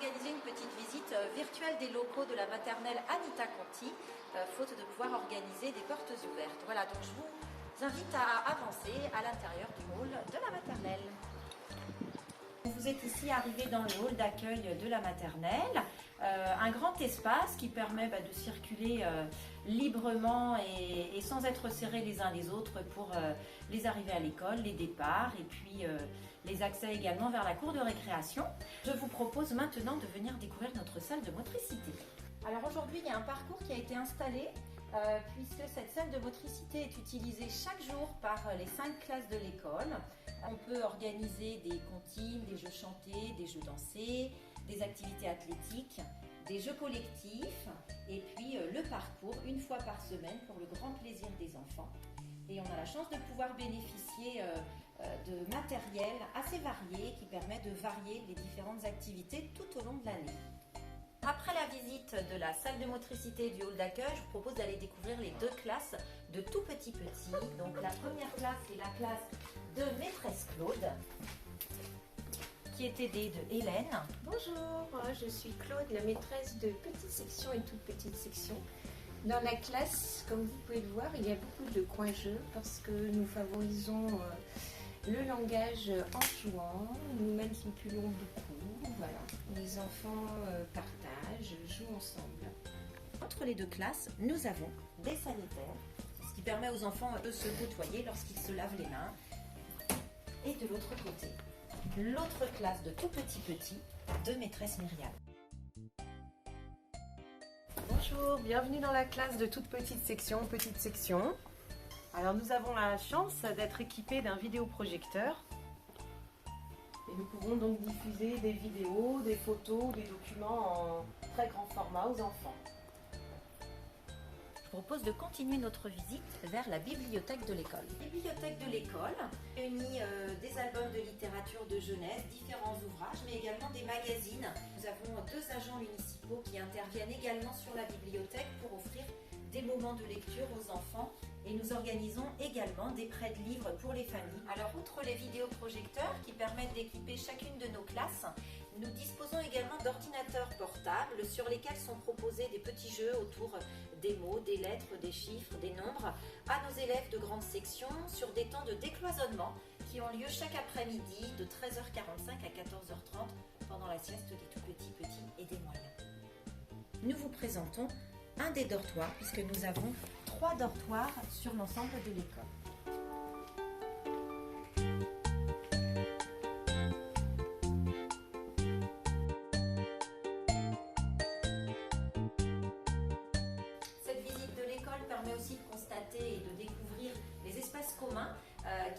organiser une petite visite virtuelle des locaux de la maternelle Anita Conti, faute de pouvoir organiser des portes ouvertes. Voilà, donc je vous invite à avancer à l'intérieur du hall de la maternelle. Vous êtes ici arrivé dans le hall d'accueil de la maternelle, un grand espace qui permet de circuler librement et sans être serrés les uns les autres pour les arrivées à l'école, les départs et puis les accès également vers la cour de récréation. Je vous propose maintenant de venir découvrir notre salle de motricité. Alors aujourd'hui, il y a un parcours qui a été installé puisque cette salle de motricité est utilisée chaque jour par les 5 classes de l'école. On peut organiser des comptines, des jeux chantés, des jeux dansés, des activités athlétiques, des jeux collectifs et puis le parcours une fois par semaine pour le grand plaisir des enfants. Et on a la chance de pouvoir bénéficier de matériel assez varié qui permet de varier les différentes activités tout au long de l'année. Après la visite de la salle de motricité et du hall d'accueil, je vous propose d'aller découvrir les 2 classes de tout petits. Donc la première classe est la classe de maîtresse Claude, qui est aidée de Hélène. Bonjour, je suis Claude, la maîtresse de petite section et toute petite section. Dans la classe, comme vous pouvez le voir, il y a beaucoup de coins-jeux parce que nous favorisons le langage en jouant, nous manipulons beaucoup, voilà. Les enfants partagent, jouent ensemble. Entre les 2 classes, nous avons des sanitaires, ce qui permet aux enfants de se nettoyer lorsqu'ils se lavent les mains. Et de l'autre côté, l'autre classe de tout petit de maîtresse Myriam. Bonjour, bienvenue dans la classe de toute petite section. Alors nous avons la chance d'être équipés d'un vidéoprojecteur et nous pouvons donc diffuser des vidéos, des photos, des documents en très grand format aux enfants. Je vous propose de continuer notre visite vers la bibliothèque de l'école. La bibliothèque de l'école réunit des albums de littérature de jeunesse, différents ouvrages, mais également des magazines. Nous avons 2 agents municipaux qui interviennent également sur la bibliothèque pour offrir des moments de lecture aux enfants et nous organisons également des prêts de livres pour les familles. Alors outre les vidéoprojecteurs qui permettent d'équiper chacune de nos classes, nous disposons également d'ordinateurs portables sur lesquels sont proposés des petits jeux autour des mots, des lettres, des chiffres, des nombres à nos élèves de grande section sur des temps de décloisonnement qui ont lieu chaque après-midi de 13h45 à 14h30 pendant la sieste des tout petits et des moyens. Nous vous présentons un des dortoirs puisque nous avons 3 dortoirs sur l'ensemble de l'école. Cette visite de l'école permet aussi de constater et de découvrir les espaces communs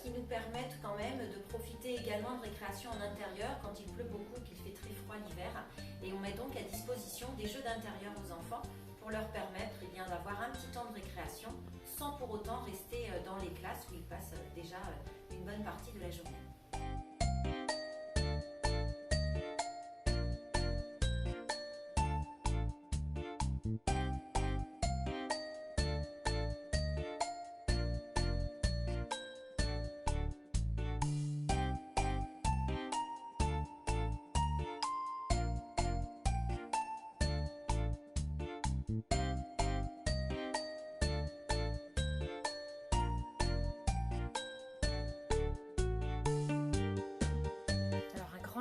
qui nous permettent quand même de profiter également de récréation en intérieur quand il pleut beaucoup, qu'il fait très froid l'hiver. Et on met donc à disposition des jeux d'intérieur aux enfants pour leur permettre d'avoir un petit temps de récréation sans pour autant rester dans les classes où ils passent déjà une bonne partie de la journée.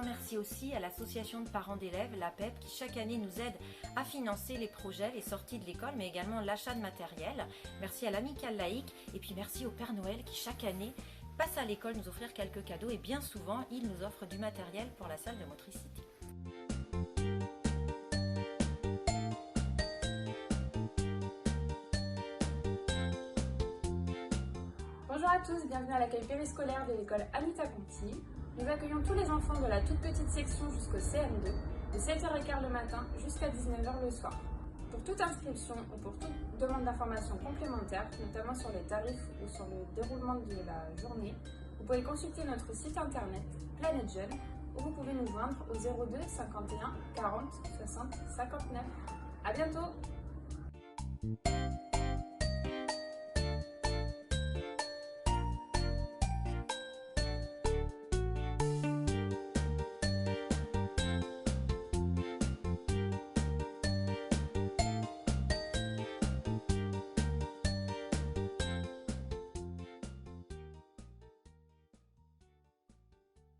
Merci aussi à l'association de parents d'élèves, l'APEP, qui chaque année nous aide à financer les projets, les sorties de l'école, mais également l'achat de matériel. Merci à l'Amicale laïque et puis merci au Père Noël qui chaque année passe à l'école nous offrir quelques cadeaux et bien souvent il nous offre du matériel pour la salle de motricité. Bonjour à tous, bienvenue à l'accueil périscolaire de l'école Anita Conti. Nous accueillons tous les enfants de la toute petite section jusqu'au CM2, de 7h15 le matin jusqu'à 19h le soir. Pour toute inscription ou pour toute demande d'information complémentaire, notamment sur les tarifs ou sur le déroulement de la journée, vous pouvez consulter notre site internet Planète Jeune ou vous pouvez nous joindre au 02 51 40 60 59. À bientôt!